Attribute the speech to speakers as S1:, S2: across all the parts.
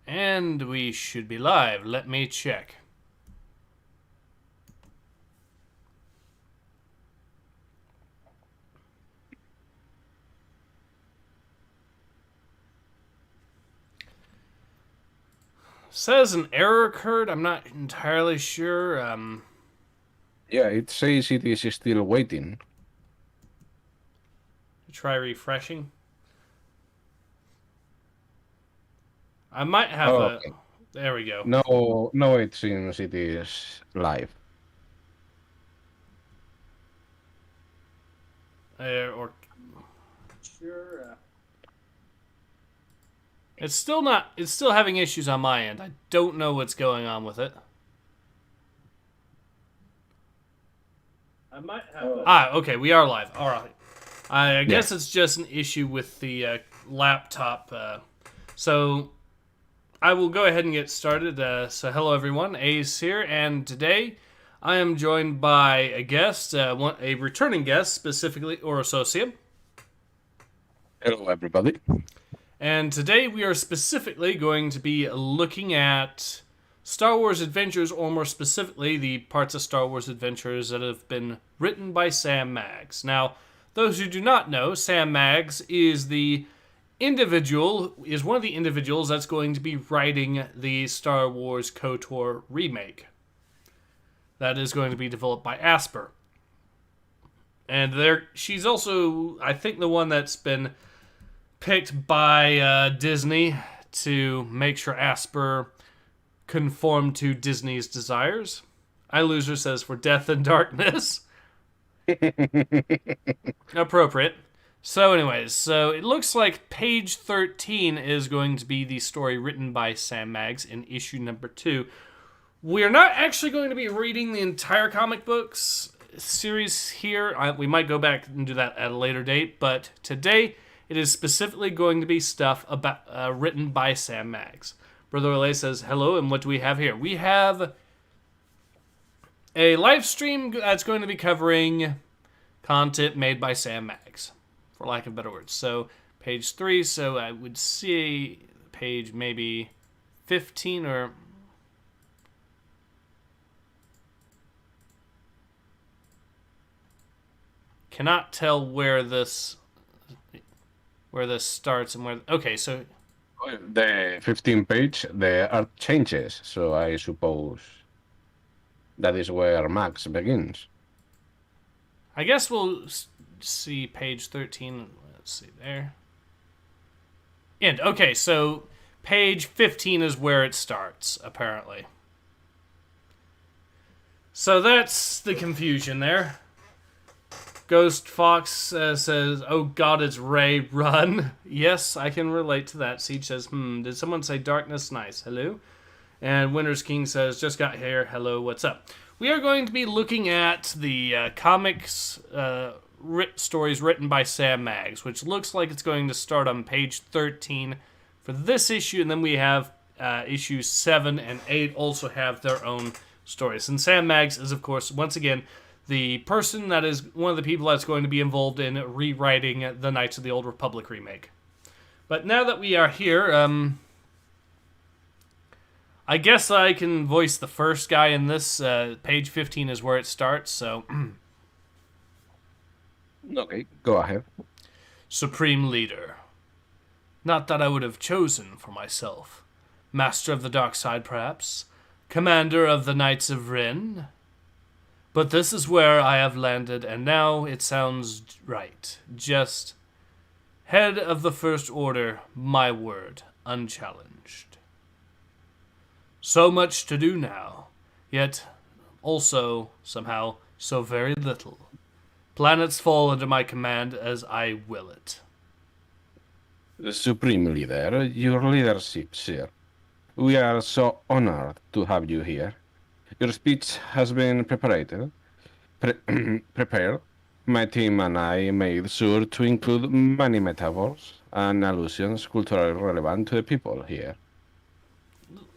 S1: And we should be live. Let me check. Says an error occurred. I'm not entirely sure.
S2: Yeah, it says it is still waiting.
S1: Try refreshing. I might have
S2: Oh,
S1: a...
S2: okay.
S1: There we go.
S2: No, it seems it is live.
S1: Or sure. It's still not. It's still having issues on my end. I don't know what's going on with it. I might have. Okay. We are live. All right. I
S2: Yeah.
S1: guess it's just an issue with the laptop. So I will go ahead and get started. So hello everyone, Ace here, and today I am joined by a guest, a returning guest specifically, or associate.
S2: Hello, everybody.
S1: And today we are specifically going to be looking at Star Wars Adventures, or more specifically, the parts of Star Wars Adventures that have been written by Sam Maggs. Now, those who do not know, Sam Maggs is one of the individuals that's going to be writing the Star Wars KOTOR Remake. That is going to be developed by Asper. And she's also, I think, the one that's been picked by Disney to make sure Asper conform to Disney's desires. iLoser says for death and darkness. Appropriate. So, anyways, so it looks like page 13 is going to be the story written by Sam Maggs in issue number 2. We're not actually going to be reading the entire comic books series here. We might go back and do that at a later date, but today it is specifically going to be stuff about written by Sam Maggs. Brother Olay says, hello, and what do we have here? We have a live stream that's going to be covering content made by Sam Maggs, for lack of better words. So, page 3, so I would see page maybe 15 or... Cannot tell where this starts and where... Okay, so...
S2: The 15th page, the art changes, so I suppose that is where Max begins.
S1: I guess we'll see page 13. Let's see there. And, okay, so page 15 is where it starts, apparently. So that's the confusion there. Ghost Fox says, oh god, it's Ray, run. Yes, I can relate to that. Siege says, did someone say darkness? Nice, hello. And Winter's King says, just got here, hello, what's up? We are going to be looking at the comics stories written by Sam Maggs, which looks like it's going to start on page 13 for this issue, and then we have issues 7 and 8 also have their own stories. And Sam Maggs is, of course, once again, the person that is one of the people that's going to be involved in rewriting the Knights of the Old Republic remake. But now that we are here, I guess I can voice the first guy in this. Page 15 is where it starts, so...
S2: Okay, go ahead.
S1: Supreme Leader. Not that I would have chosen for myself. Master of the Dark Side, perhaps. Commander of the Knights of Ren. But this is where I have landed, and now it sounds right. Just head of the First Order, my word, unchallenged. So much to do now, yet also, somehow, so very little. Planets fall under my command as I will it.
S2: The Supreme Leader, your leadership, sir. We are so honored to have you here. Your speech has been prepared. My team and I made sure to include many metaphors and allusions culturally relevant to the people here.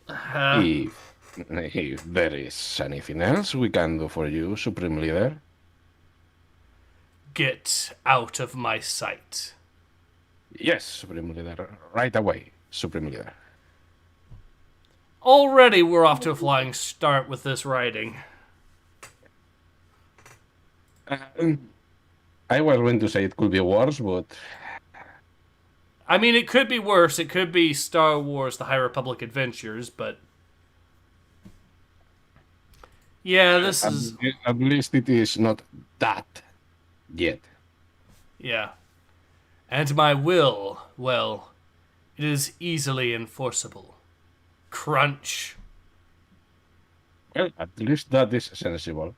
S2: If there is anything else we can do for you, Supreme Leader.
S1: Get out of my sight.
S2: Yes, Supreme Leader. Right away, Supreme Leader.
S1: Already we're off to a flying start with this writing.
S2: I was going to say it could be worse, but
S1: I mean, it could be worse. It could be Star Wars The High Republic Adventures, but... Yeah, this is...
S2: at least it is not that yet.
S1: Yeah. And my will, well, it is easily enforceable. Crunch.
S2: Well, at least that is sensible.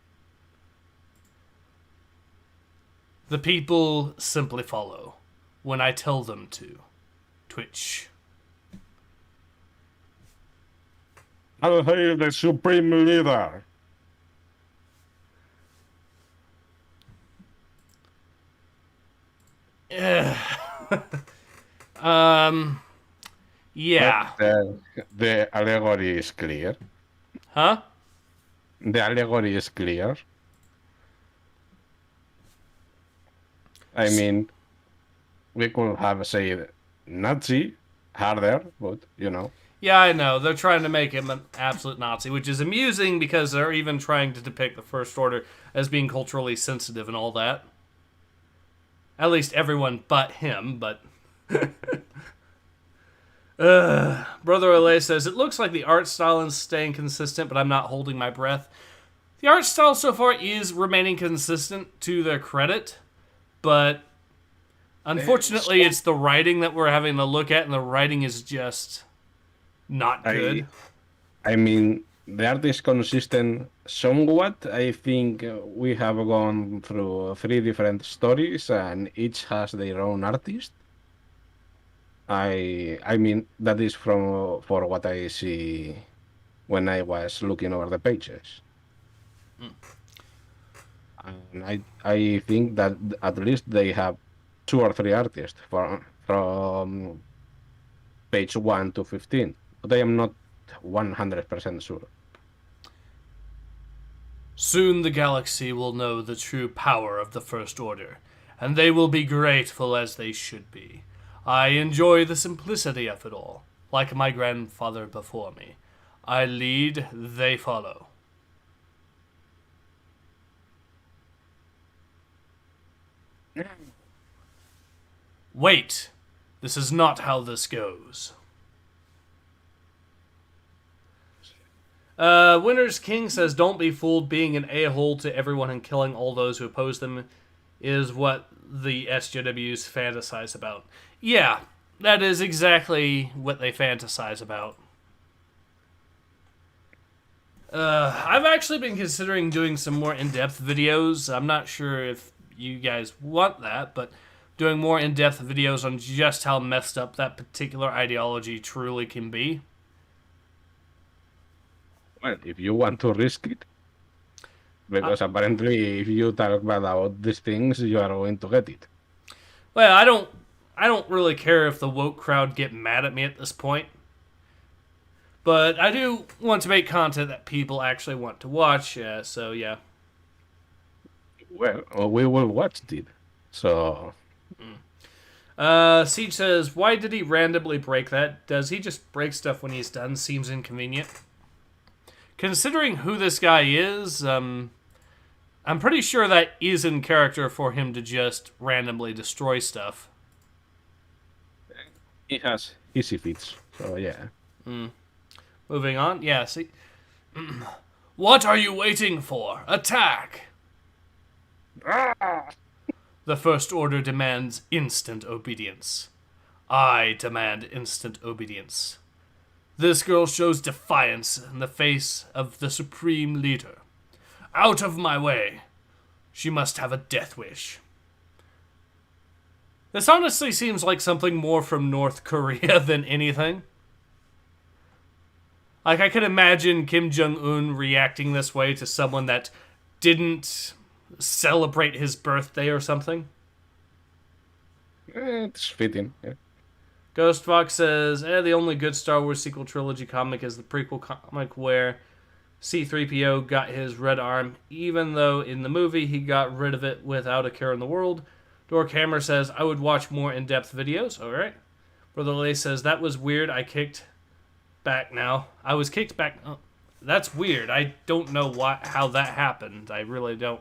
S1: The people simply follow when I tell them to. Twitch.
S2: I'll hail the supreme leader.
S1: Yeah.
S2: The allegory is clear.
S1: Huh?
S2: The allegory is clear. I mean, we could have said Nazi harder, but you know.
S1: Yeah, I know. They're trying to make him an absolute Nazi, which is amusing because they're even trying to depict the First Order as being culturally sensitive and all that. At least everyone but him, but... Brother Olay says, it looks like the art style is staying consistent, but I'm not holding my breath. The art style so far is remaining consistent to their credit, but unfortunately it's the writing that we're having to look at, and the writing is just not good.
S2: I mean, the art is consistent somewhat. I think we have gone through 3 different stories, and each has their own artist. I mean, that is for what I see when I was looking over the pages. And I think that at least they have 2 or 3 artists from page 1 to 15, but I am not 100% sure.
S1: Soon the galaxy will know the true power of the First Order, and they will be grateful as they should be. I enjoy the simplicity of it all, like my grandfather before me. I lead, they follow. Wait, this is not how this goes. Winner's King says, don't be fooled. Being an a-hole to everyone and killing all those who oppose them is what the SJWs fantasize about. Yeah, that is exactly what they fantasize about. I've actually been considering doing some more in-depth videos. I'm not sure if you guys want that, but doing more in-depth videos on just how messed up that particular ideology truly can be.
S2: Well, if you want to risk it, because apparently if you talk bad about these things, you are going to get it.
S1: Well, I don't really care if the woke crowd get mad at me at this point. But I do want to make content that people actually want to watch, so yeah.
S2: Well, we will watch it. So...
S1: Siege says, why did he randomly break that? Does he just break stuff when he's done? Seems inconvenient. Considering who this guy is, I'm pretty sure that is in character for him to just randomly destroy stuff.
S2: He has easy feats, so yeah.
S1: Moving on. Yeah, see. What are you waiting for? Attack! The First Order demands instant obedience. I demand instant obedience. This girl shows defiance in the face of the Supreme Leader. Out of my way. She must have a death wish. This honestly seems like something more from North Korea than anything. Like, I could imagine Kim Jong-un reacting this way to someone that didn't celebrate his birthday or something.
S2: It's fitting, yeah.
S1: Ghost Fox says, the only good Star Wars sequel trilogy comic is the prequel comic where C-3PO got his red arm, even though in the movie he got rid of it without a care in the world. Dork Hammer says, I would watch more in-depth videos. Alright. Brother Lay says, that was weird. I kicked back now. I was kicked back. Oh, that's weird. I don't know how that happened. I really don't.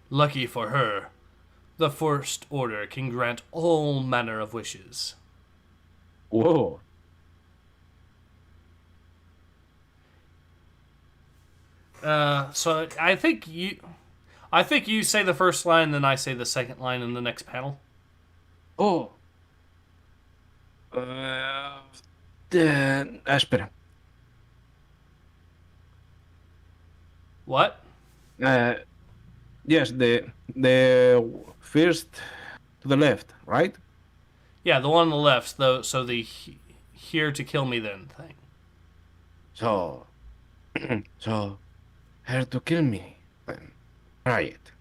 S1: Lucky for her, the First Order can grant all manner of wishes.
S2: Whoa.
S1: So I think you say the first line, then I say the second line in the next panel.
S2: Oh. Espera.
S1: What?
S2: Yes, the first to the left, right?
S1: Yeah, the one on the left, though. So the here to kill me then thing.
S2: So, so, here to kill me. Then, try it.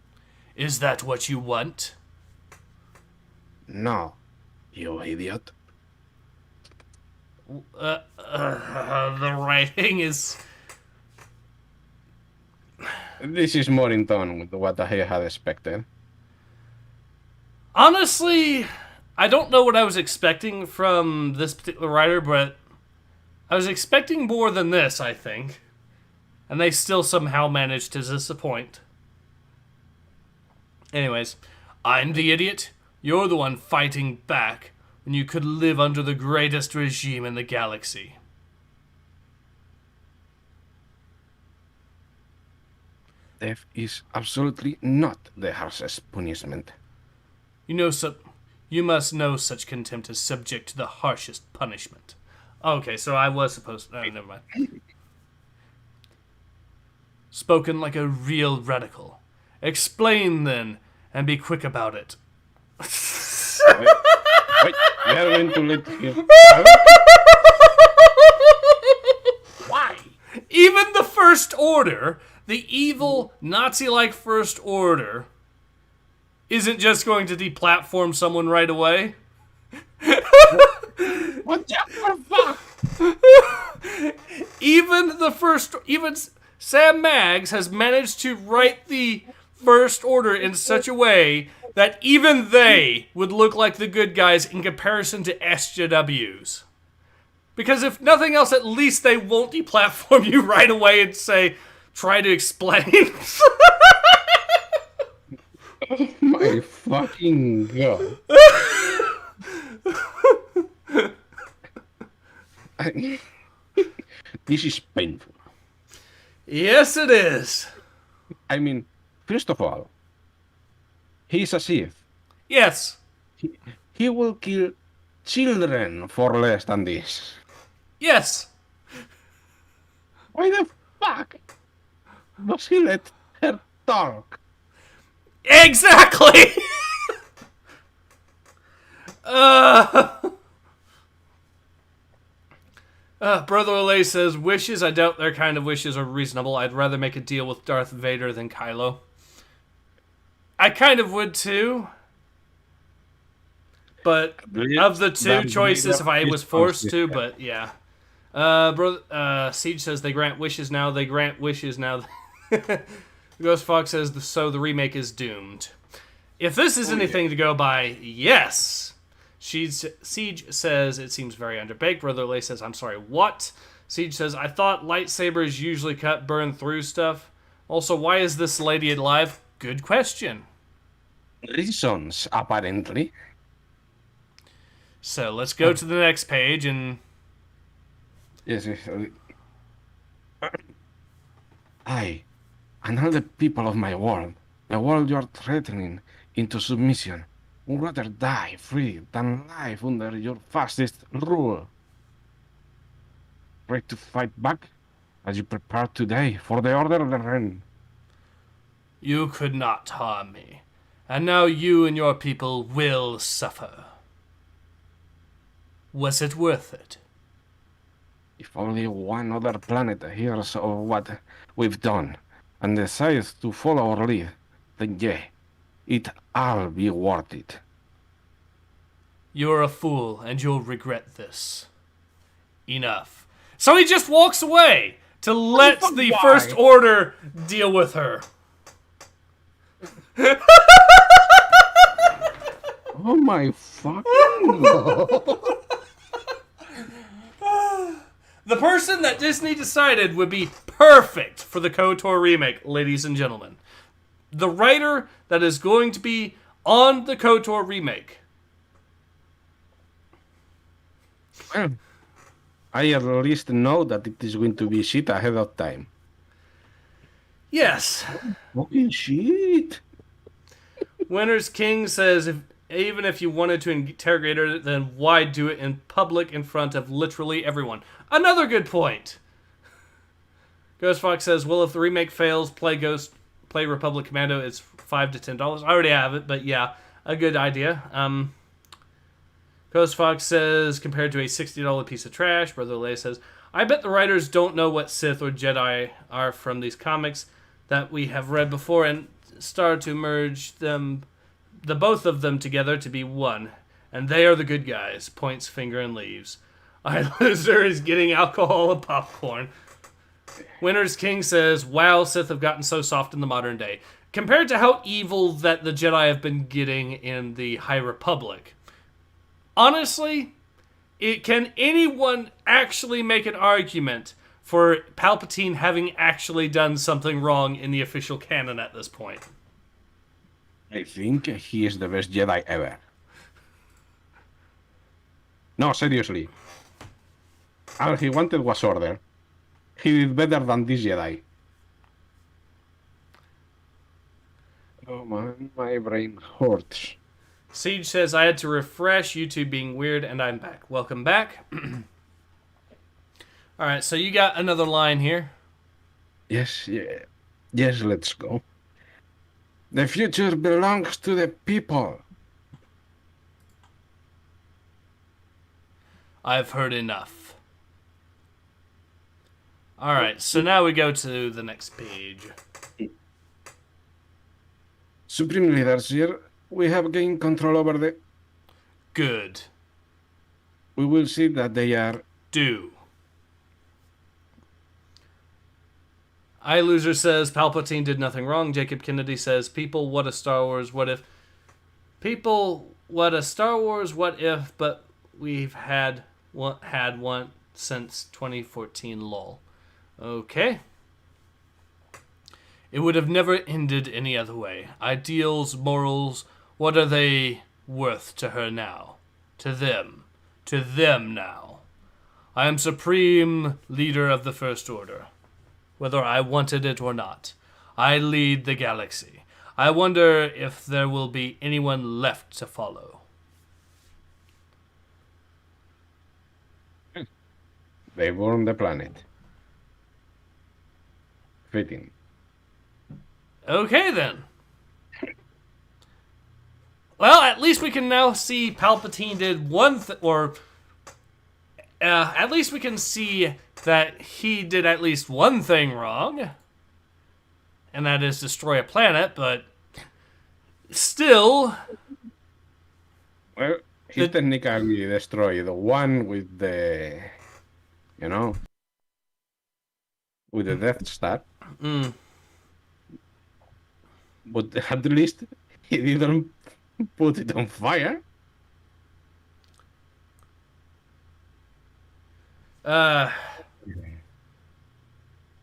S1: Is that what you want?
S2: No, you idiot.
S1: The writing is.
S2: This is more in tone with what I had expected.
S1: Honestly, I don't know what I was expecting from this particular writer, but I was expecting more than this, I think. And they still somehow managed to disappoint. Anyways, I'm the idiot. You're the one fighting back when you could live under the greatest regime in the galaxy.
S2: Death is absolutely not the harshest punishment.
S1: You must know such contempt is subject to the harshest punishment. Okay, so I was supposed to... Oh, never mind. Spoken like a real radical. Explain, then, and be quick about it.
S2: Wait, we are going to let him...
S1: Why? Even the First Order, the evil, Nazi-like First Order, isn't just going to deplatform someone right away.
S2: What the fuck?
S1: Even Sam Maggs has managed to write the First Order in such a way that even they would look like the good guys in comparison to SJWs. Because if nothing else, at least they won't deplatform you right away and say, try to explain.
S2: Oh my fucking god. This is painful.
S1: Yes, it is.
S2: I mean, first of all, he's a Sith.
S1: Yes.
S2: He will kill children for less than this.
S1: Yes.
S2: Why the fuck does he let her talk?
S1: Exactly. Brother Olay says, wishes, I doubt their kind of wishes are reasonable. I'd rather make a deal with Darth Vader than Kylo. I kind of would too. But of the two choices, if I was forced to, but yeah. Siege says they grant wishes now. They grant wishes now. Ghost Fox says, so the remake is doomed. If this is anything to go by, yes. Siege says it seems very underbaked. Brother Lay says, I'm sorry, what? Siege says, I thought lightsabers usually burn through stuff. Also, why is this lady alive? Good question.
S2: Reasons, apparently.
S1: So let's go to the next page and...
S2: Yes. I, and all the people of my world, the world you are threatening into submission, would rather die free than live under your fascist rule. Ready to fight back as you prepare today for the Order of the Ren.
S1: You could not harm me, and now you and your people will suffer. Was it worth it?
S2: If only one other planet hears of what we've done and decides to follow our lead, then yeah, it'll be worth it.
S1: You're a fool, and you'll regret this. Enough. So he just walks away to let the First Order deal with her.
S2: Oh my fucking god.
S1: The person that Disney decided would be perfect for the KOTOR remake, ladies and gentlemen. The writer that is going to be on the KOTOR remake.
S2: Well, I at least know that it is going to be shit ahead of time.
S1: Yes.
S2: Fucking shit.
S1: Winner's King says, even if you wanted to interrogate her, then why do it in public in front of literally everyone? Another good point. Ghost Fox says, well, if the remake fails, play Republic Commando. It's $5 to $10. I already have it, but yeah, a good idea. Ghost Fox says, compared to a $60 piece of trash. Brother Lay says, I bet the writers don't know what Sith or Jedi are from these comics that we have read before and start to merge them, the both of them together to be one. And they are the good guys. Points, finger, and leaves. Loser is getting alcohol and popcorn. Winner's King says, wow, Sith have gotten so soft in the modern day. Compared to how evil that the Jedi have been getting in the High Republic. Honestly, can anyone actually make an argument for Palpatine having actually done something wrong in the official canon at this point?
S2: I think he is the best Jedi ever. No, seriously. All he wanted was order. He did better than this Jedi. Oh man, my brain hurts.
S1: Siege says, I had to refresh, YouTube being weird, and I'm back. Welcome back. Alright, so you got another line here.
S2: Yes, yeah. Yes, let's go. The future belongs to the people.
S1: I've heard enough. Alright, so now we go to the next page.
S2: Supreme Leader, sir, we have gained control over the...
S1: Good.
S2: We will see that they are...
S1: Do. iLoser says, Palpatine did nothing wrong. Jacob Kennedy says, people, what a Star Wars, what if... People, what a Star Wars, what if, but we've had one since 2014, lol. Okay. It would have never ended any other way. Ideals, morals, what are they worth to her now? To them. To them now. I am supreme leader of the First Order. Whether I wanted it or not. I lead the galaxy. I wonder if there will be anyone left to follow.
S2: They burn the planet. Fitting.
S1: Okay, then. Well, at least we can now see Palpatine did one at least we can see that he did at least one thing wrong. And that is destroy a planet, but still...
S2: Well, he technically destroyed the one with the... You know... With the Death Star. But at least he didn't put it on fire.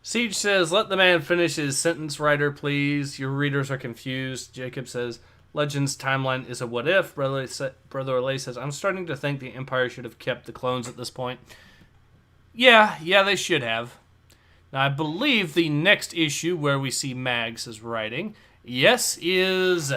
S1: Siege says, let the man finish his sentence, writer, please. Your readers are confused. Jacob says, Legends timeline is a what if. Brother Olay says, I'm starting to think the Empire should have kept the clones at this point. Yeah, they should have. Now, I believe the next issue where we see Mags' writing, yes, is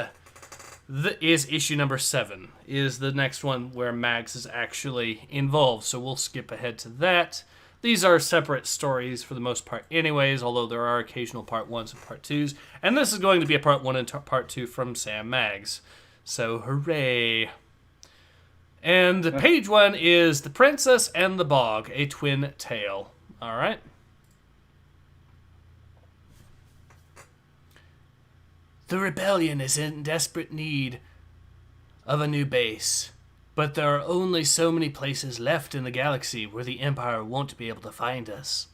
S1: issue number 7. Is the next one where Mags is actually involved. So we'll skip ahead to that. These are separate stories for the most part anyways, although there are occasional part 1s and part 2s. And this is going to be a part 1 and part 2 from Sam Mags. So hooray. And page 1 is The Princess and the Bog, a twin tale. Alright. The rebellion is in desperate need of a new base, but there are only so many places left in the galaxy where the Empire won't be able to find us.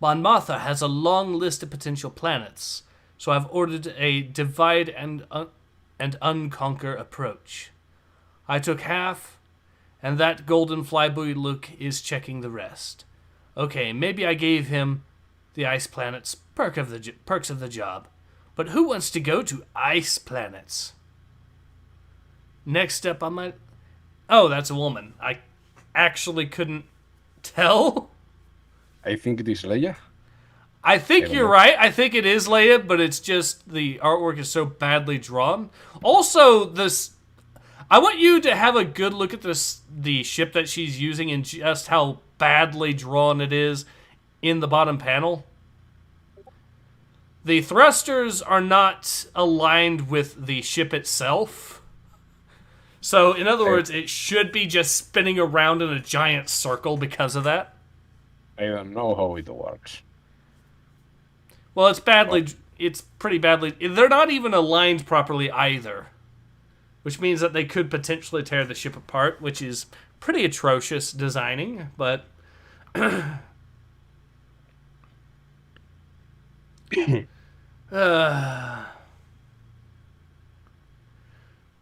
S1: Mon Mothma has a long list of potential planets, so I've ordered a divide and unconquer approach. I took half, and that golden flyboy Luke is checking the rest. Okay, maybe I gave him the ice planet's perks of the job. But who wants to go to ice planets? Next up on my... Oh, that's a woman. I actually couldn't tell.
S2: I think it is Leia.
S1: I think you're right. I think it is Leia, but it's just the artwork is so badly drawn. Also, this... I want you to have a good look at the ship that she's using and just how badly drawn it is in the bottom panel. The thrusters are not aligned with the ship itself. So, in other words, it should be just spinning around in a giant circle because of that.
S2: I don't know how it works.
S1: Well, it's pretty badly... They're not even aligned properly either. Which means that they could potentially tear the ship apart, which is pretty atrocious designing, but...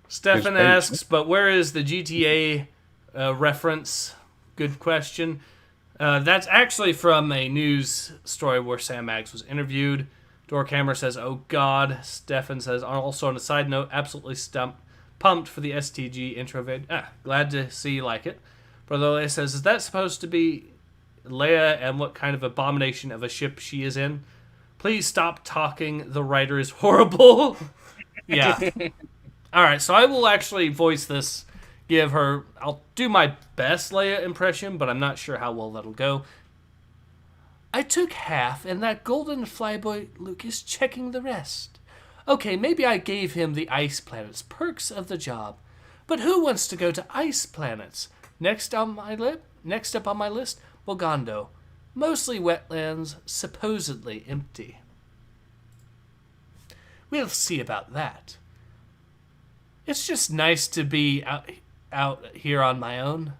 S1: Stefan asks, but where is the GTA reference? Good question. That's actually from a news story where Sam Maggs was interviewed. Doorcamera says, oh god. Stefan says, also on a side note, absolutely pumped for the STG intro vid. Glad to see you like it. Brother Leia says, is that supposed to be Leia and what kind of abomination of a ship she is in? Please stop talking. The writer is horrible. Yeah. Alright, so I will actually voice this. I'll do my best Leia impression, but I'm not sure how well that'll go. I took half, and that golden flyboy Luke is checking the rest. Okay, maybe I gave him the ice planet's perks of the job. But who wants to go to ice planets? Next up on my list, Bogando. Mostly wetlands, supposedly empty. We'll see about that. It's just nice to be out here on my own.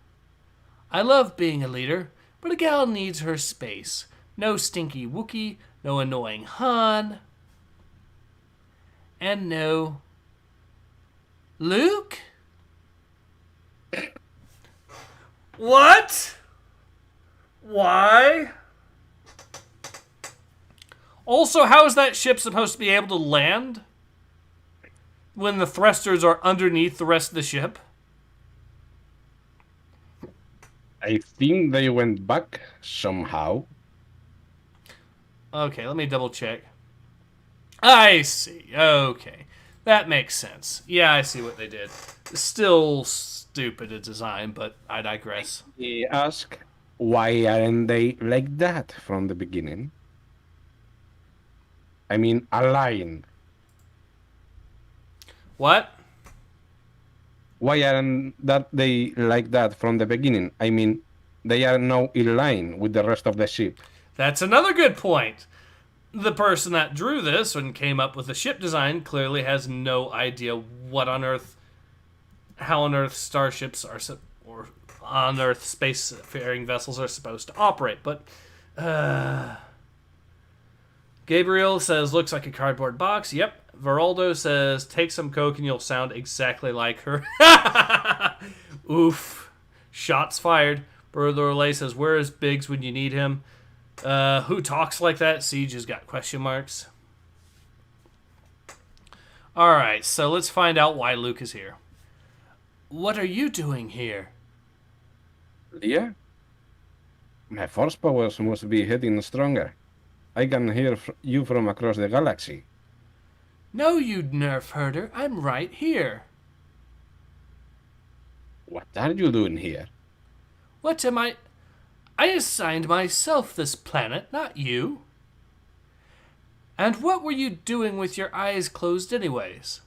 S1: I love being a leader, but a gal needs her space. No stinky Wookiee, no annoying Han, and no Luke? What? Why? Also, how is that ship supposed to be able to land when the thrusters are underneath the rest of the ship?
S2: I think they went back somehow.
S1: Okay, let me double check. I see. Okay. That makes sense. Yeah, I see what they did. Still stupid a design, but I digress.
S2: He asked, why aren't they like that from the beginning? I mean, aligned.
S1: What?
S2: Why aren't they like that from the beginning? I mean, they are now in line with the rest of the ship.
S1: That's another good point. The person that drew this and came up with the ship design clearly has no idea how on Earth starships are, or on Earth spacefaring vessels are supposed to operate. But Gabriel says, looks like a cardboard box. Yep. Veraldo says, take some coke and you'll sound exactly like her. Oof. Shots fired. Brother Relay says, where is Biggs when you need him? Who talks like that? Siege has got question marks. Alright, so let's find out why Luke is here. What are you doing here?
S2: Yeah? My force powers must be getting stronger. I can hear you from across the galaxy.
S1: No, you nerf herder. I'm right here.
S2: What are you doing here?
S1: What am I... I assigned myself this planet, not you. And what were you doing with your eyes closed anyways?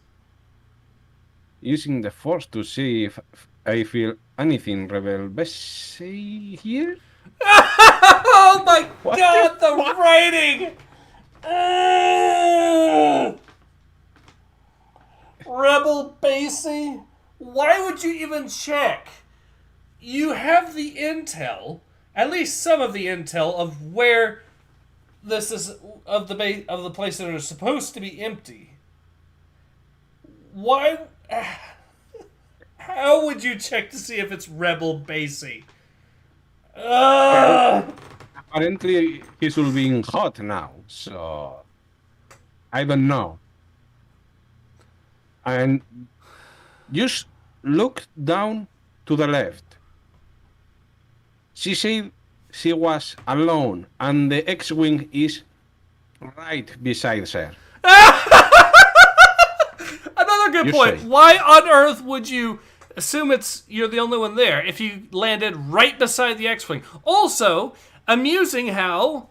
S2: Using the force to see if I feel anything rebellious here?
S1: Oh my god, the writing! Rebel Basie? Why would you even check? You have the intel, at least some of the intel, of where this is, of the place that are supposed to be empty. Why? How would you check to see if it's rebel basey?
S2: Well,
S1: Ugh!
S2: apparently he's all being hot now, so I don't know. And just look down to the left. She said she was alone, and the X-wing is right beside her.
S1: Another good
S2: You
S1: point.
S2: say.
S1: Why on earth would you assume you're the only one there if you landed right beside the X-wing? Also, amusing how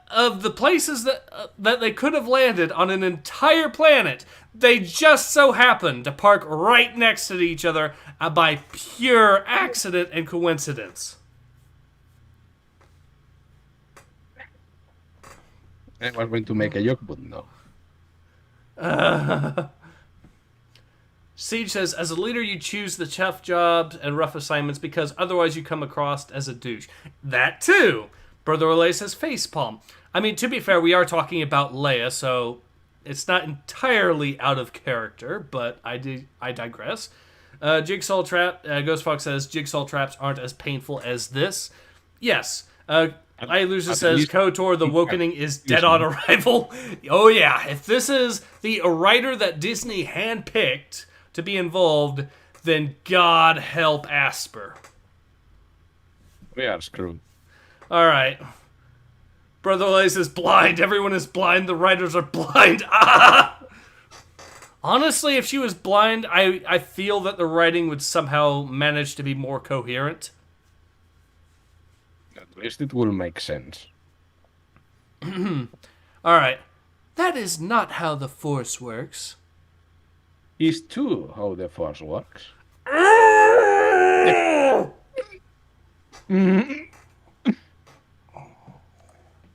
S1: of the places that they could have landed on an entire planet, they just so happened to park right next to each other by pure accident and coincidence.
S2: I was going to make a joke, but no.
S1: Siege says, as a leader, you choose the tough jobs and rough assignments because otherwise you come across as a douche. That too. Brother Olay says, facepalm. I mean, to be fair, we are talking about Leia, so it's not entirely out of character, but I digress. Jigsaw Trap, Ghost Fox says, jigsaw traps aren't as painful as this. Yes. Ilusa says, KOTOR, the Wokening is dead on arrival. Oh yeah, if this is the writer that Disney handpicked to be involved, then God help Asper.
S2: We are screwed.
S1: Alright. Brother Lace is blind. Everyone is blind. The writers are blind. Ah! Honestly, if she was blind, I feel that the writing would somehow manage to be more coherent.
S2: At least it will make sense.
S1: Alright. That is not how the Force works.
S2: Is too how the Force works.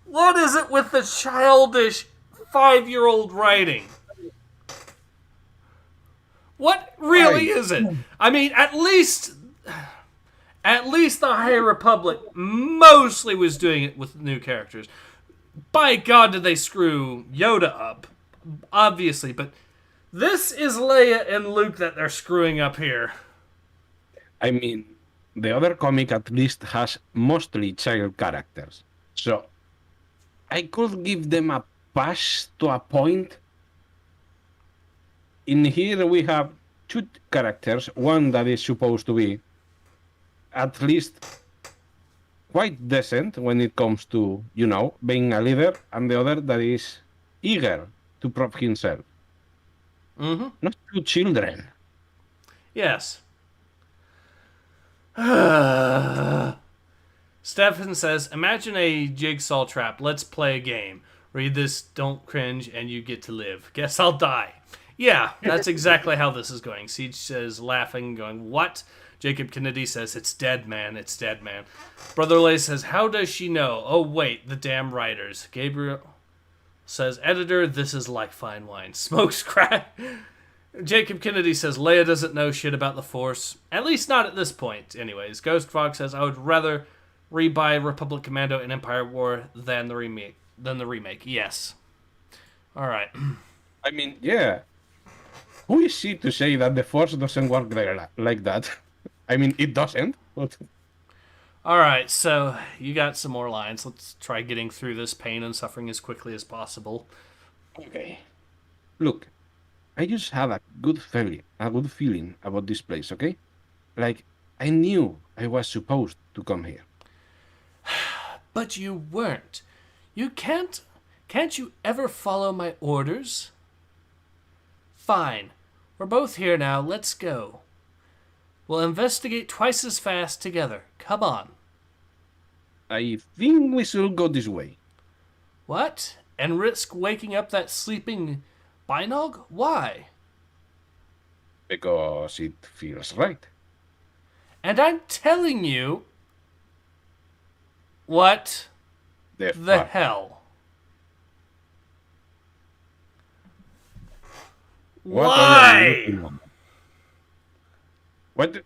S1: What is it with the childish 5-year-old writing? What really is it? I mean, at least the High Republic mostly was doing it with new characters. By God, did they screw Yoda up? Obviously, but this is Leia and Luke that they're screwing up here.
S2: I mean, the other comic at least has mostly child characters. So, I could give them a pass to a point. In here we have two characters, one that is supposed to be at least quite decent when it comes to, being a leader, and the other that is eager to prove himself.
S1: Mm-hmm.
S2: Not two children.
S1: Yes. Stefan says, imagine a jigsaw trap. Let's play a game. Read this, don't cringe, and you get to live. Guess I'll die. Yeah, that's exactly how this is going. Siege says, laughing, going, what? Jacob Kennedy says, it's dead, man. It's dead, man. Brother Lay says, how does she know? Oh, wait, the damn writers. Gabriel says, editor, this is like fine wine. Smokes crack. Jacob Kennedy says, Leia doesn't know shit about the Force. At least not at this point. Anyways, Ghost Fox says, I would rather rebuy Republic Commando and Empire War than the remake. Yes. All right.
S2: I mean, yeah. Who is she to say that the Force doesn't work like that? I mean, it doesn't. But...
S1: All right, so you got some more lines. Let's try getting through this pain and suffering as quickly as possible.
S2: Okay. Look, I just have a good feeling about this place, okay? Like, I knew I was supposed to come here.
S1: But you weren't. You can't you ever follow my orders? Fine. We're both here now. Let's go. We'll investigate twice as fast together. Come on.
S2: I think we should go this way.
S1: What? And risk waking up that sleeping Binog? Why?
S2: Because it feels right.
S1: And I'm telling you... What the hell? Why?
S2: What?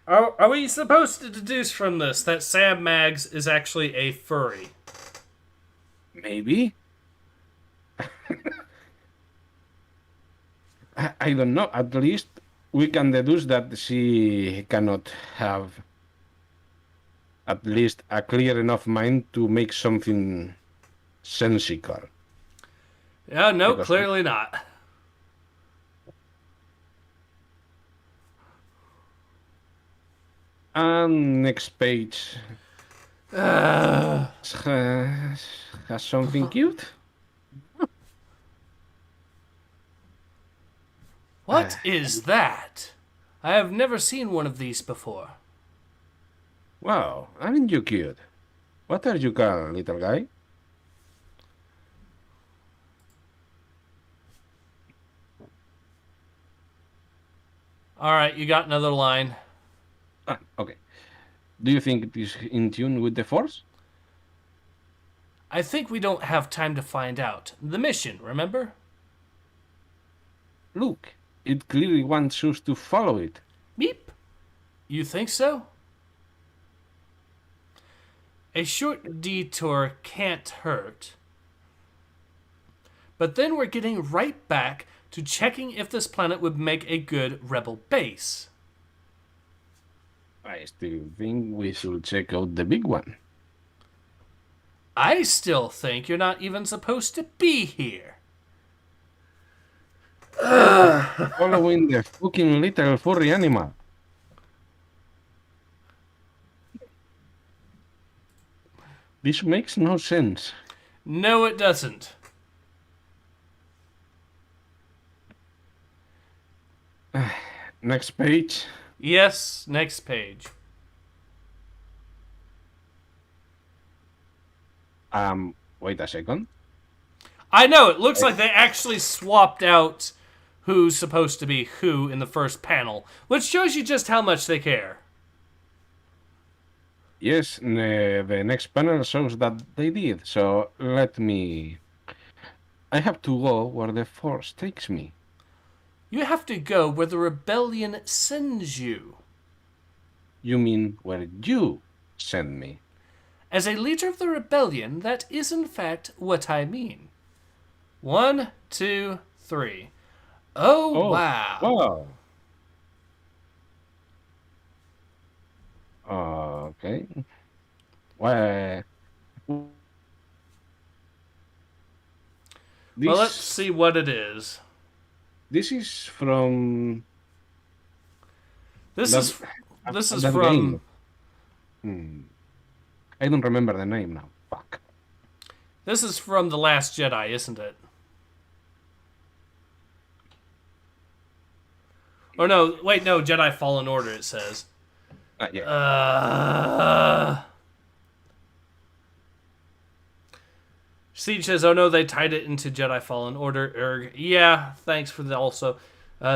S1: Are we supposed to deduce from this that Sam Maggs is actually a furry?
S2: Maybe. I don't know. At least we can deduce that she cannot have at least a clear enough mind to make something sensical.
S1: Yeah, no,
S2: Because
S1: clearly not.
S2: and next page has something cute.
S1: What is that? I have never seen one of these before.
S2: Wow, aren't you cute? What are you called, little guy?
S1: Alright, you got another line.
S2: Ah, okay. Do you think it is in tune with the Force?
S1: I think we don't have time to find out. The mission, remember?
S2: Look, it clearly wants us to follow it.
S1: Meep. You think so? A short detour can't hurt. But then we're getting right back to checking if this planet would make a good rebel base.
S2: I still think we should check out the big one.
S1: I still think you're not even supposed to be here.
S2: Following the fucking little furry animal. This makes no sense.
S1: No, it doesn't.
S2: Next page.
S1: Yes, next page.
S2: Wait a second.
S1: I know, it looks like they actually swapped out who's supposed to be who in the first panel, which shows you just how much they care.
S2: Yes, the next panel shows that they did, so let me... I have to go where the Force takes me.
S1: You have to go where the rebellion sends you.
S2: You mean where you send me?
S1: As a leader of the rebellion, that is in fact what I mean. 1, 2, 3. Oh, wow.
S2: Wow. Okay. Why?
S1: Well, let's see what it is.
S2: This is from
S1: This is
S2: that
S1: from
S2: game. I don't remember the name now. Fuck.
S1: This is from The Last Jedi, isn't it? Or no, wait, no, Jedi Fallen Order it says.
S2: Yeah.
S1: Siege says, oh no, they tied it into Jedi Fallen Order. Yeah, thanks for the also.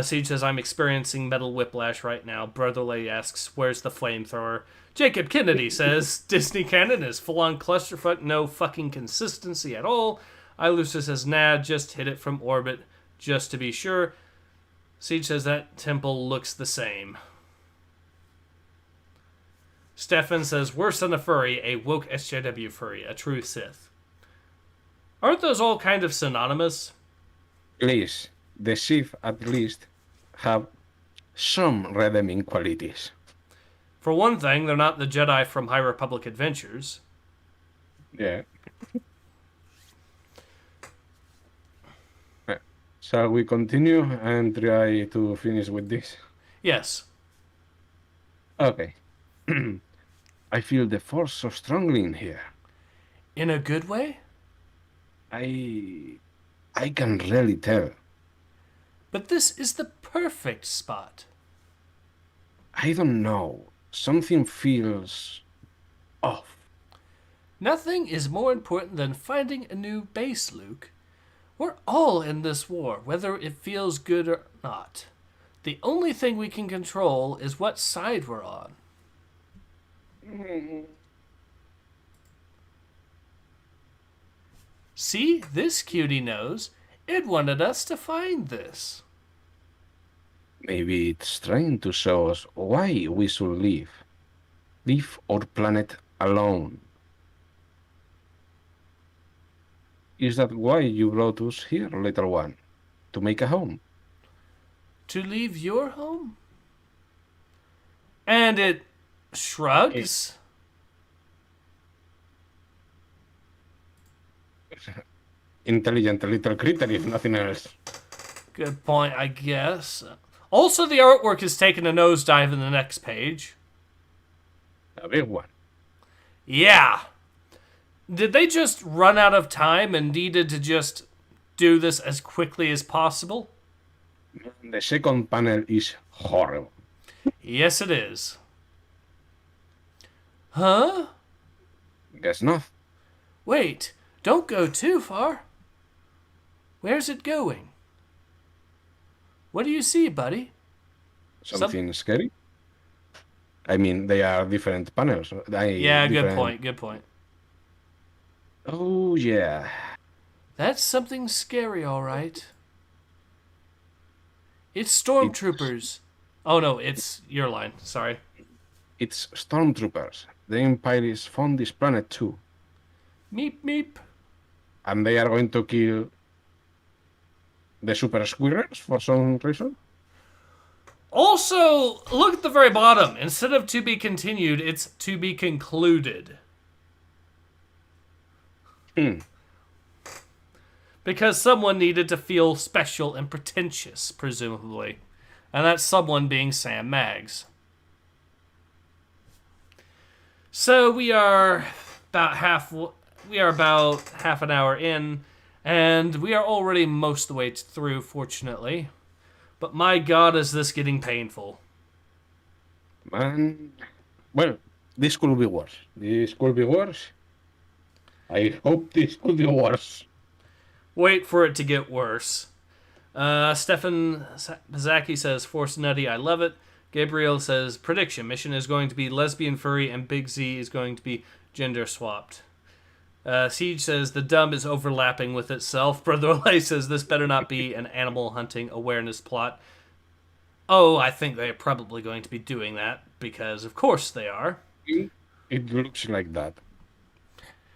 S1: Siege says, I'm experiencing metal whiplash right now. Brotherly asks, where's the flamethrower? Jacob Kennedy says, Disney canon is full-on clusterfuck, no fucking consistency at all. Ilusa says, nah, just hit it from orbit, just to be sure. Siege says, that temple looks the same. Stefan says, worse than a furry, a woke SJW furry, a true Sith. Aren't those all kind of synonymous?
S2: Please, the Sith at least have some redeeming qualities.
S1: For one thing, they're not the Jedi from High Republic Adventures.
S2: Yeah. Shall we continue and try to finish with this?
S1: Yes.
S2: Okay. I feel the Force so strongly in here.
S1: In a good way?
S2: I can really tell.
S1: But this is the perfect spot.
S2: I don't know. Something feels off.
S1: Nothing is more important than finding a new base, Luke. We're all in this war, whether it feels good or not. The only thing we can control is what side we're on. See, this cutie knows. It wanted us to find this.
S2: Maybe it's trying to show us why we should leave. Leave our planet alone. Is that why you brought us here, little one? To make a home?
S1: To leave your home? And it shrugs.
S2: Intelligent little critter, if nothing else.
S1: Good point, I guess. Also, the artwork is taking a nosedive in the next page.
S2: A big one.
S1: Yeah. Did they just run out of time and needed to just do this as quickly as possible?
S2: The second panel is horrible.
S1: Yes, it is. Huh?
S2: Guess not.
S1: Wait, don't go too far. Where's it going? What do you see, buddy?
S2: Something scary? I mean, they are different panels.
S1: Yeah, good point, good point.
S2: Oh, yeah.
S1: That's something scary, all right. It's stormtroopers. Oh, no, it's your line. Sorry.
S2: It's stormtroopers. The Empire is found this planet too.
S1: Meep, meep.
S2: And they are going to kill the super squirrels for some reason?
S1: Also, look at the very bottom. Instead of to be continued, it's to be concluded. Because someone needed to feel special and pretentious, presumably. And that's someone being Sam Maggs. So we are about half an hour in, and we are already most of the way through, fortunately. But my God, is this getting painful.
S2: Man, well, this could be worse. This could be worse. I hope this could be worse.
S1: Wait for it to get worse. Stefan Zaki says, Force Nutty, I love it. Gabriel says, prediction, mission is going to be lesbian furry and Big Z is going to be gender swapped. Siege says, the dumb is overlapping with itself. Brother Olay says, this better not be an animal hunting awareness plot. Oh, I think they're probably going to be doing that, because of course they are.
S2: It looks like that.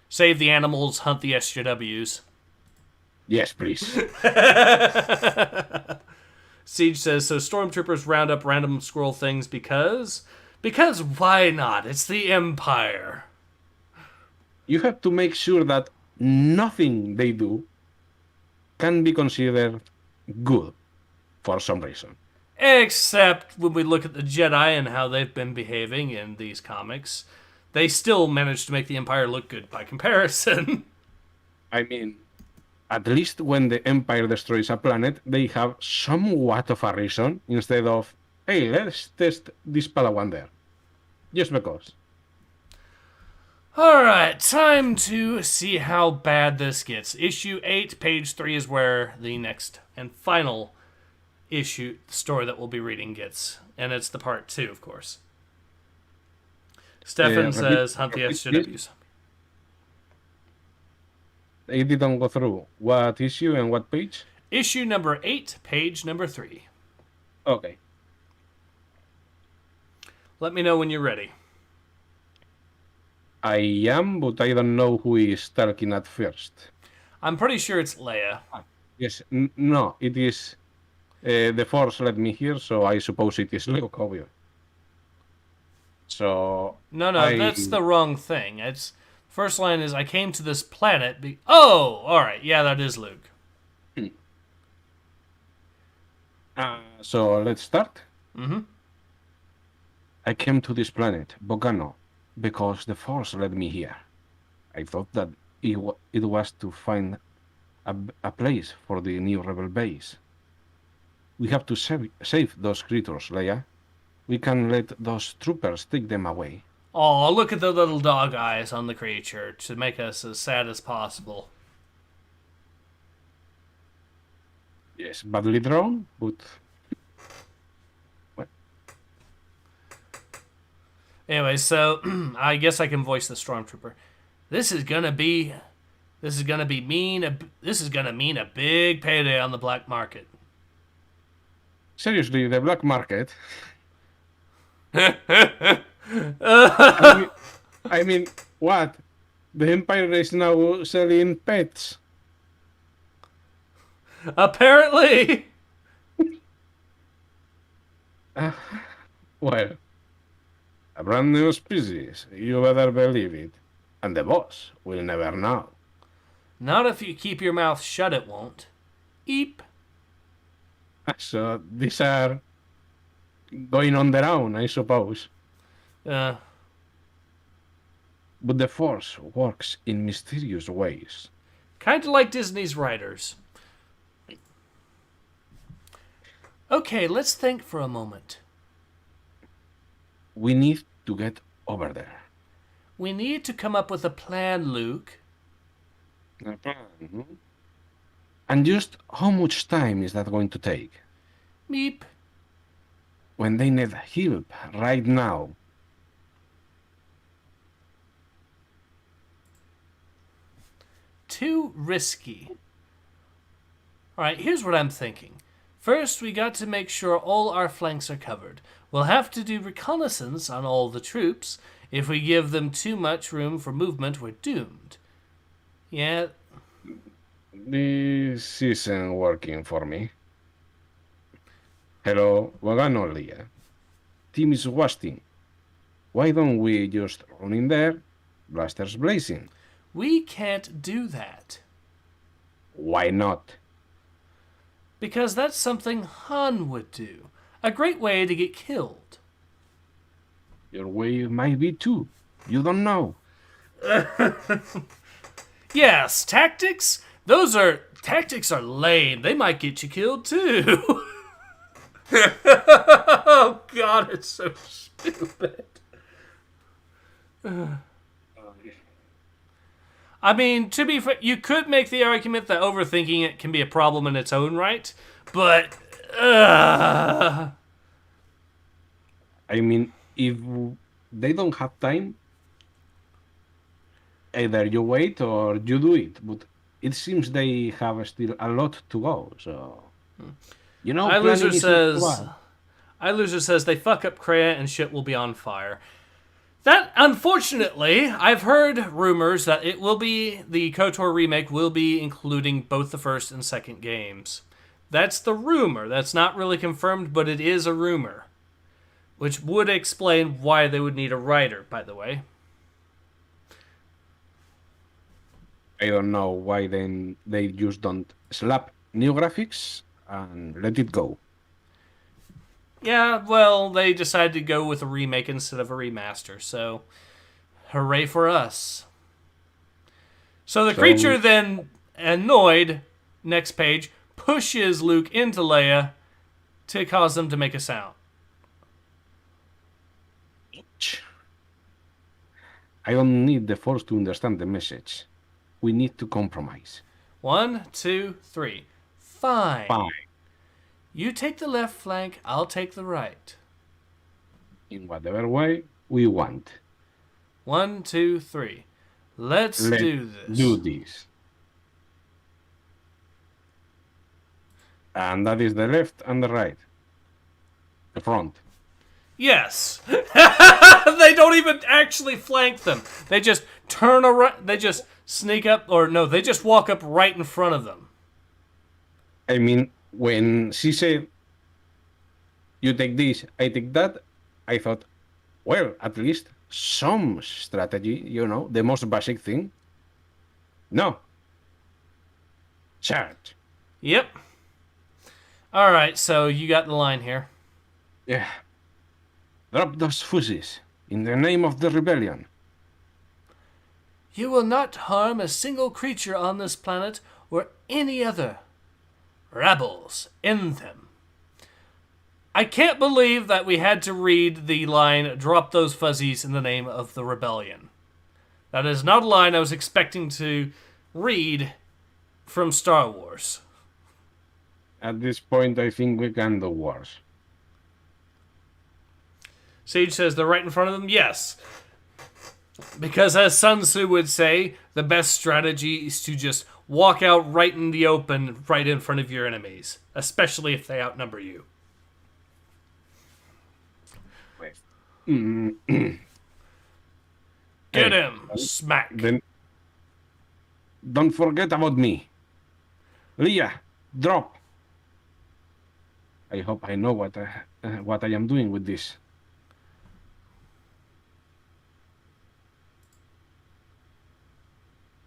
S1: Save the animals, hunt the SJWs.
S2: Yes, please.
S1: Siege says, so stormtroopers round up random squirrel things because why not? It's the Empire.
S2: You have to make sure that nothing they do can be considered good for some reason.
S1: Except when we look at the Jedi and how they've been behaving in these comics, they still manage to make the Empire look good by comparison.
S2: I mean, at least when the Empire destroys a planet, they have somewhat of a reason instead of, hey, let's test this Padawan there. Just because.
S1: Alright, time to see how bad this gets. Issue 8, page 3 is where the next and final issue, story that we'll be reading gets. And it's the part 2, of course. Stefan says, hunt the SJWs.
S2: It didn't go through. What issue and what page?
S1: Issue number 8, page number 3.
S2: Okay.
S1: Let me know when you're ready.
S2: I am, but I don't know who is talking at first.
S1: I'm pretty sure it's Leia.
S2: Yes, no, it is... the Force let me hear, so I suppose it is Leo Cobio. So...
S1: No, that's the wrong thing. It's... First line is, I came to this planet... Oh! Alright, yeah, that is Luke.
S2: So, let's start?
S1: Mm-hmm.
S2: I came to this planet, Bogano, because the Force led me here. I thought that it was to find a place for the new rebel base. We have to save those creatures, Leia. We can let those troopers take them away.
S1: Oh, look at the little dog eyes on the creature to make us as sad as possible.
S2: Yes, badly drawn, but... What?
S1: Anyway, so I guess I can voice the stormtrooper. This is gonna mean a big payday on the black market.
S2: Seriously, the black market? I mean, what? The Empire is now selling pets.
S1: Apparently.
S2: Uh, well, a brand new species. You better believe it. And the boss will never know.
S1: Not if you keep your mouth shut, it won't. Eep.
S2: So these are going on their own, I suppose.
S1: Uh,
S2: But the Force works in mysterious ways.
S1: kind of like Disney's writers. Okay, let's think for a moment.
S2: We need to get over there.
S1: We need to come up with a plan, Luke.
S2: And just how much time is that going to take?
S1: Meep.
S2: When they need help right now.
S1: Too risky. Alright, here's what I'm thinking. First, we got to make sure all our flanks are covered. We'll have to do reconnaissance on all the troops. If we give them too much room for movement, we're doomed. Yeah.
S2: This isn't working for me. Hello, Waganolia. Team is wasting. Why don't we just run in there, blasters blazing?
S1: We can't do that.
S2: Why not?
S1: Because that's something Han would do. A great way to get killed.
S2: Your way might be too. You don't know.
S1: Yes, tactics? Tactics are lame. They might get you killed too. Oh god, it's so stupid. I mean, to be fair, you could make the argument that overthinking it can be a problem in its own right, but
S2: I mean, if they don't have time, either you wait or you do it. But it seems they have still a lot to go. So,
S1: iLoser
S2: planning is
S1: says they fuck up Kreia and shit will be on fire. That, unfortunately, I've heard rumors that the KOTOR remake will be including both the first and second games. That's the rumor. That's not really confirmed, but it is a rumor. Which would explain why they would need a writer, by the way.
S2: I don't know why then they just don't slap new graphics and let it go.
S1: Yeah, well, they decided to go with a remake instead of a remaster, so hooray for us. So the creature then, annoyed, next page, pushes Luke into Leia to cause them to make a sound.
S2: I don't need the Force to understand the message. We need to compromise.
S1: 1, 2, 3. Fine.
S2: Fine.
S1: You take the left flank, I'll take the right.
S2: In whatever way we want.
S1: 1, 2, 3. Let's do this.
S2: And that is the left and the right. The front.
S1: Yes. They don't even actually flank them. They just turn around. They just sneak up, or no, they just walk up right in front of them.
S2: I mean, when she said, you take this, I take that, I thought, well, at least some strategy, the most basic thing. No. Charge.
S1: Yep. All right, so you got the line here.
S2: Yeah. Drop those fuzzies in the name of the rebellion.
S1: You will not harm a single creature on this planet or any other. Rebels in them. I can't believe that we had to read the line, drop those fuzzies in the name of the rebellion. That is not a line I was expecting to read from Star Wars.
S2: At this point, I think we can do worse.
S1: Sage says they're right in front of them. Yes. Because as Sun Tzu would say, the best strategy is to just walk out right in the open, right in front of your enemies. Especially if they outnumber you. Get him! Smack!
S2: Then don't forget about me. Leia, drop. I hope I know what I am doing with this.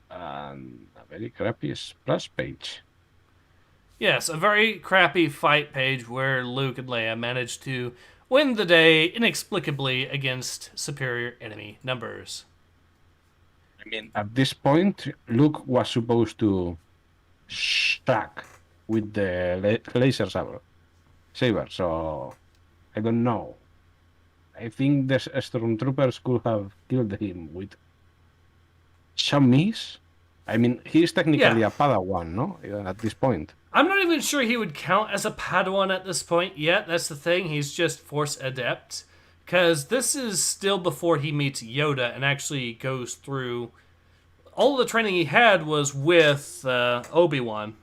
S2: And a very crappy splash page.
S1: Yes, a very crappy fight page where Luke and Leia managed to win the day inexplicably against superior enemy numbers.
S2: I mean, at this point, Luke was supposed to shock with the laser saber. So I don't know. I think the stormtroopers could have killed him with some miss. I mean, he's technically
S1: Yeah.
S2: a Padawan, no? At this point.
S1: I'm not even sure he would count as a Padawan at this point yet. That's the thing. He's just Force Adept. Because this is still before he meets Yoda and actually goes through. All the training he had was with Obi-Wan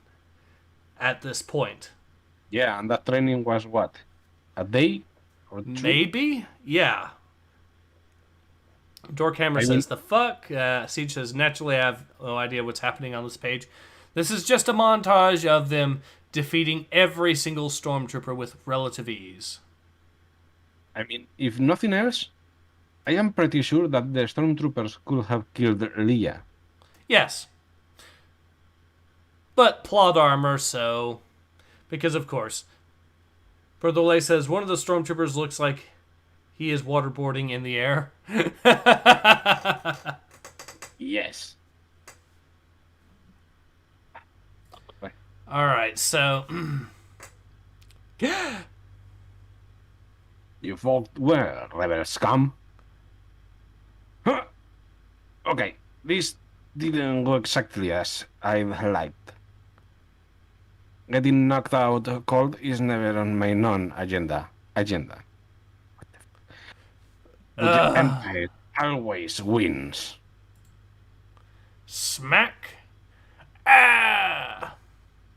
S1: at this point.
S2: Yeah, and that training was what? A day or two?
S1: Maybe? Yeah. Dorkhammer
S2: I
S1: says,
S2: mean,
S1: the fuck? Siege says, naturally, I have no idea what's happening on this page. This is just a montage of them defeating every single stormtrooper with relative ease.
S2: if nothing else, I am pretty sure that the stormtroopers could have killed Leia.
S1: Yes. But plot armor, so... Because, of course. Berthollet says, one of the stormtroopers looks like he is waterboarding in the air.
S2: Yes.
S1: Alright, so...
S2: You fought well, rebel scum. Huh. Okay, this didn't go exactly as I liked. Getting knocked out cold is never on my non-agenda. But the Empire always wins.
S1: Smack. Ah!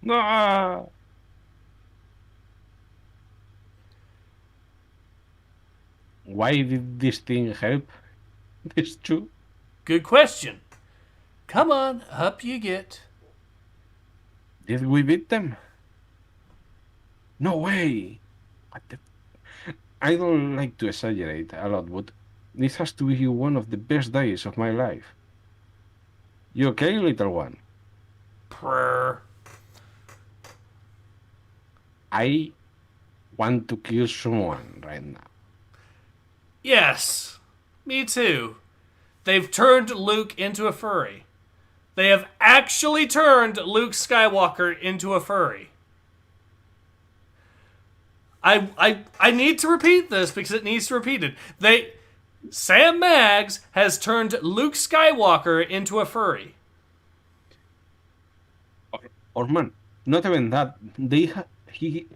S2: No. Why did this thing help? This too?
S1: Good question. Come on, up you get.
S2: Did we beat them? No way! What the... I don't like to exaggerate a lot, but this has to be one of the best days of my life. You okay, little one?
S1: Prrr.
S2: I want to kill someone right now.
S1: Yes, me too. They've turned Luke into a furry. They have actually turned Luke Skywalker into a furry. I need to repeat this because it needs to be repeated. Sam Maggs has turned Luke Skywalker into a furry.
S2: Or man, not even that.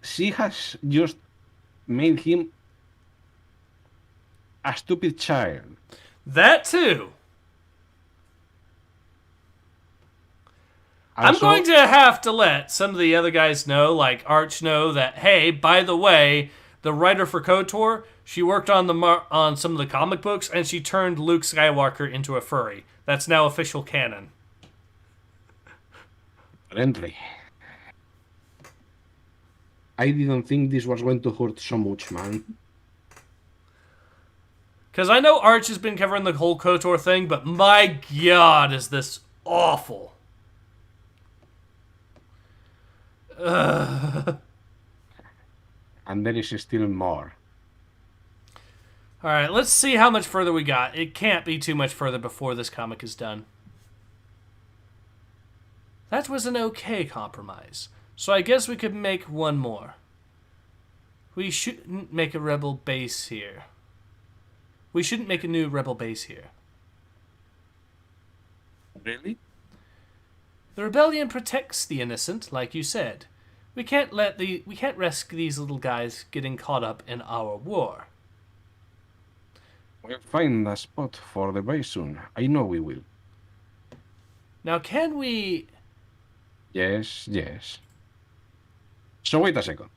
S2: She has just made him a stupid child.
S1: That too. I'm
S2: Also,
S1: going to have to let some of the other guys know, like Arch, know that, hey, by the way, the writer for KOTOR, she worked on on some of the comic books, and she turned Luke Skywalker into a furry. That's now official canon.
S2: apparently. I didn't think this was going to hurt so much, man.
S1: Because I know Arch has been covering the whole KOTOR thing, but my god, is this awful.
S2: And there is still more.
S1: Alright, let's see how much further we got. It can't be too much further before this comic is done. That was an okay compromise. So I guess we could make one more. We shouldn't make a rebel base here. We shouldn't make a new rebel base here.
S2: Really?
S1: The rebellion protects the innocent, like you said. We can't risk these little guys getting caught up in our war.
S2: We'll find a spot for the base soon. I know we will.
S1: Now can we...
S2: Yes. So wait a second.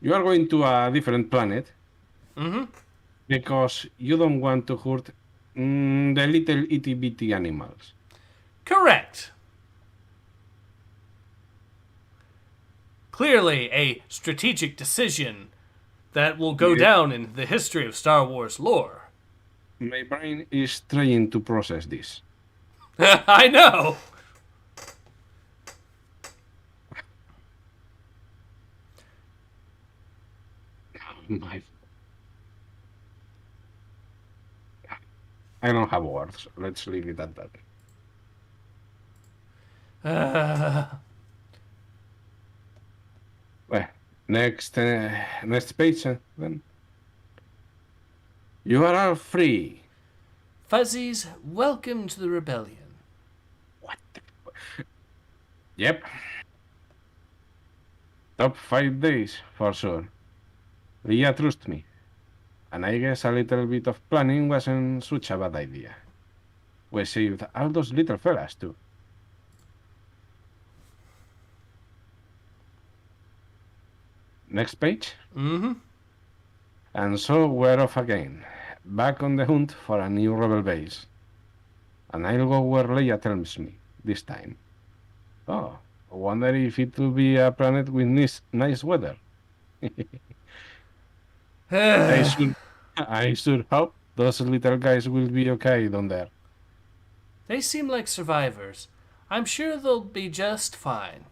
S2: You are going to a different planet.
S1: Mm-hmm.
S2: Because you don't want to hurt the little itty bitty animals.
S1: Correct. Clearly a strategic decision that will go
S2: Yeah.
S1: down in the history of Star Wars lore.
S2: My brain is trying to process this.
S1: I know.
S2: My, I don't have words. Let's leave it at that. Well, next page then. You are all free.
S1: Fuzzies, welcome to the rebellion.
S2: What? Yep. Top 5 days for sure. Yeah, trust me. And I guess a little bit of planning wasn't such a bad idea. We saved all those little fellas too. Next page.
S1: Mm-hmm.
S2: And so we're off again. Back on the hunt for a new rebel base. And I'll go where Leia tells me this time. Oh, wonder if it will be a planet with nice weather. I should hope those little guys will be okay down there.
S1: They seem like survivors. I'm sure they'll be just fine.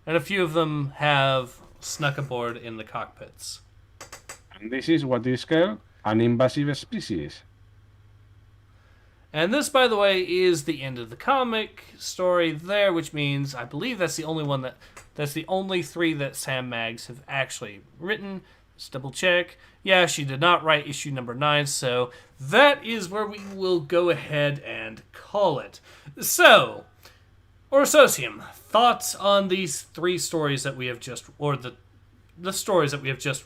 S1: And a few of them have snuck aboard in the cockpits.
S2: And this is what is called an invasive species.
S1: And this, by the way, is the end of the comic story there, which means I believe that's the only 3 that Sam Maggs have actually written. Let's double check. Yeah, she did not write issue number 9, so that is where we will go ahead and call it. So, Orsosium, thoughts on these 3 stories that we have just, or the stories that we have just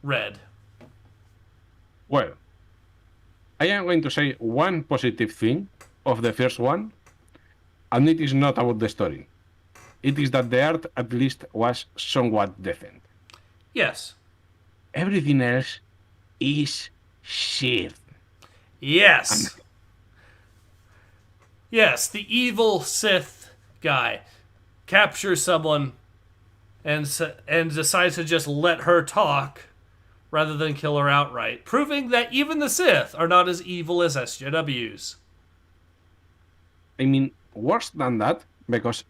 S1: read?
S2: Well, I am going to say one positive thing of the first one, and it is not about the story. It is that the art at least was somewhat decent.
S1: Yes.
S2: Everything else is shit.
S1: Yes. Yes, the evil Sith guy captures someone and decides to just let her talk rather than kill her outright, proving that even the Sith are not as evil as SJWs.
S2: I mean, worse than that, because,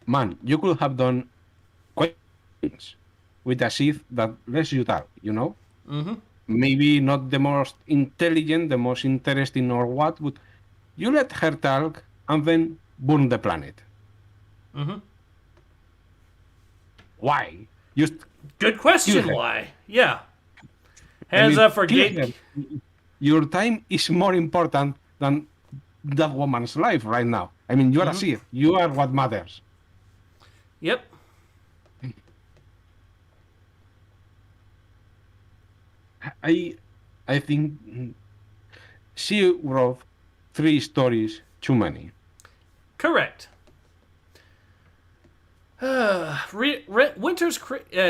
S2: man, you could have done quite things with a Sith that lets you talk, you know?
S1: Mm-hmm.
S2: Maybe not the most intelligent, the most interesting or what, but you let her talk and then burn the planet.
S1: Mm-hmm.
S2: Why? Just
S1: Good question, why? Yeah. Hands up for Gate.
S2: Your time is more important than that woman's life right now. I mean, you are a Sith. You are what matters.
S1: Yep.
S2: I think she wrote 3 stories too many.
S1: Correct. Winter's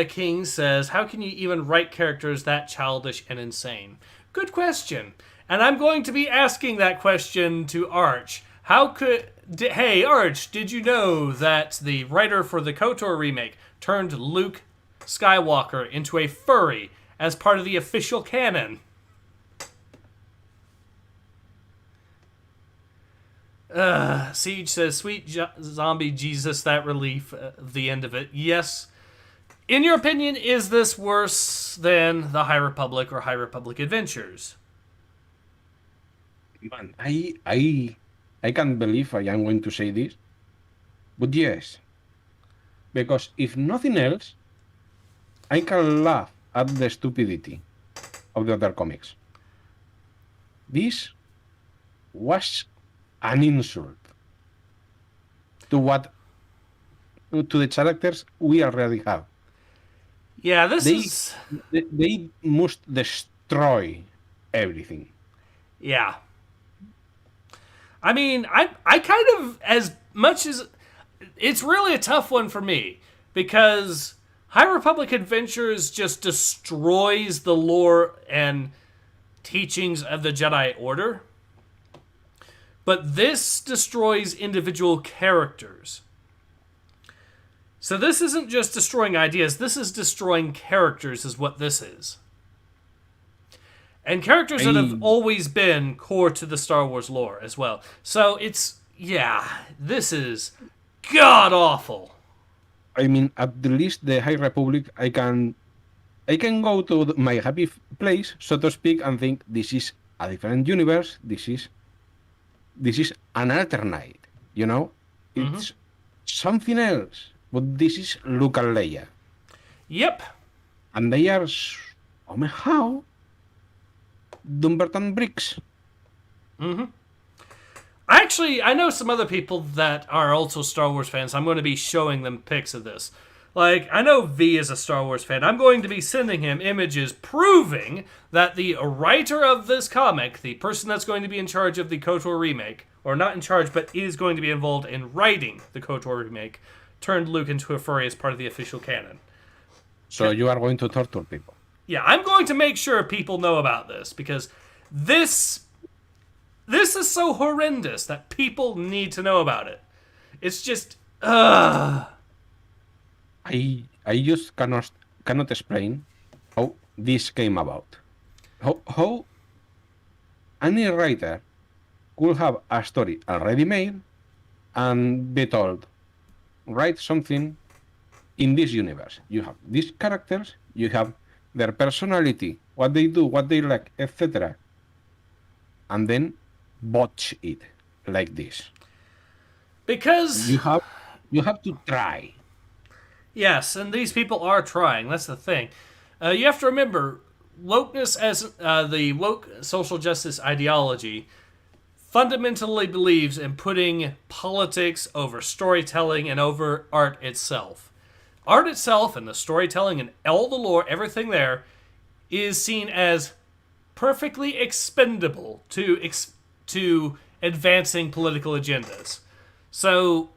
S1: King says, how can you even write characters that childish and insane? Good question. And I'm going to be asking that question to Arch. Hey, Arch, did you know that the writer for the KOTOR remake turned Luke Skywalker into a furry as part of the official canon? Siege says, sweet zombie Jesus, that relief, the end of it. Yes. In your opinion, is this worse than the High Republic or High Republic Adventures?
S2: Man, I can't believe I am going to say this, but yes. Because if nothing else, I can laugh at the stupidity of the other comics. This was an insult to the characters we already have.
S1: Yeah,
S2: they must destroy everything.
S1: Yeah. I mean, I kind of, as much as it's really a tough one for me, because High Republic Adventures just destroys the lore and teachings of the Jedi Order. But this destroys individual characters. So this isn't just destroying ideas, this is destroying characters, is what this is. And characters that have always been core to the Star Wars lore as well. So it's, yeah, this is god awful.
S2: I mean, at the least, the High Republic, I can go to my happy place, so to speak, and think this is a different universe. This is an alternate. You know, it's something else. But this is Luke and Leia.
S1: Yep.
S2: And they are somehow Dumbarton bricks.
S1: Actually, I know some other people that are also Star Wars fans. I'm going to be showing them pics of this. Like, I know V is a Star Wars fan. I'm going to be sending him images proving that the writer of this comic, the person that's going to be in charge of the KOTOR remake, or not in charge, but is going to be involved in writing the KOTOR remake, turned Luke into a furry as part of the official canon.
S2: So you are going to torture people.
S1: Yeah, I'm going to make sure people know about this, because this is so horrendous that people need to know about it. It's just,
S2: I just cannot explain how this came about. How any writer could have a story already made and be told, write something in this universe. You have these characters, you have their personality, what they do, what they like, etc. And then botch it like this.
S1: because
S2: You have to try.
S1: yes, and these people are trying. That's the thing. You have to remember, wokeness as the woke social justice ideology fundamentally believes in putting politics over storytelling and over art itself. Art itself and the storytelling and all the lore, everything there, is seen as perfectly expendable to advancing political agendas. So,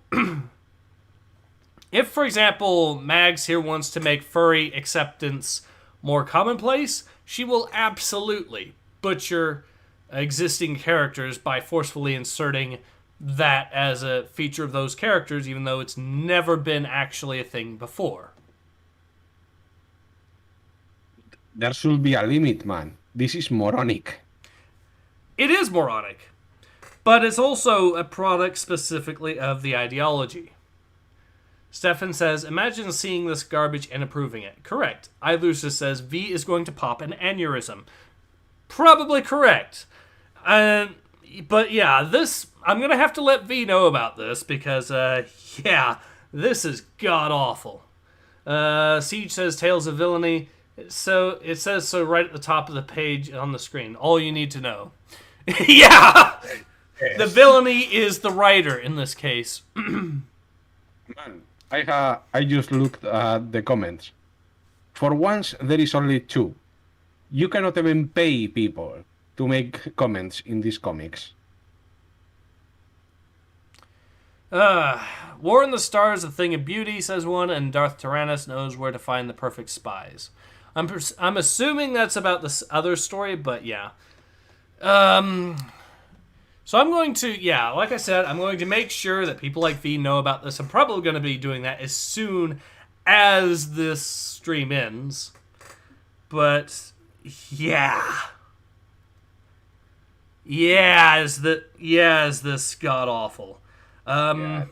S1: if, for example, Mags here wants to make furry acceptance more commonplace, she will absolutely butcher existing characters by forcefully inserting that as a feature of those characters, even though it's never been actually a thing before.
S2: There should be a limit, man. This is moronic.
S1: It is moronic, but it's also a product specifically of the ideology. Stefan says, imagine seeing this garbage and approving it. Correct. Ilusa says, V is going to pop an aneurysm. Probably correct. But yeah, this, I'm going to have to let V know about this because, yeah, this is god-awful. Siege says, Tales of Villainy. So, it says so right at the top of the page on the screen. All you need to know. Yeah! Yes. The villainy is the writer in this case.
S2: Man, I just looked at the comments. For once, there is only 2. You cannot even pay people to make comments in these comics.
S1: War in the Stars, a thing of beauty, says one, and Darth Tyrannus knows where to find the perfect spies. I'm assuming that's about this other story, but yeah. So I'm going to, yeah, like I said, I'm going to make sure that people like V know about this. I'm probably going to be doing that as soon as this stream ends. But, yeah. Is this god-awful.
S2: Yeah.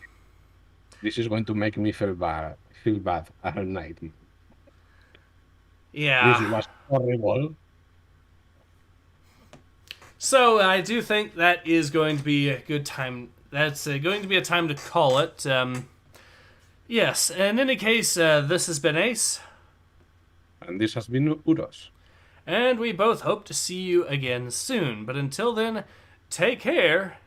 S2: This is going to make me feel bad all night.
S1: Yeah.
S2: This was horrible.
S1: So I do think that is going to be a good time. That's going to be a time to call it. Yes, in any case, this has been Ace.
S2: And this has been Uros.
S1: And we both hope to see you again soon. But until then, take care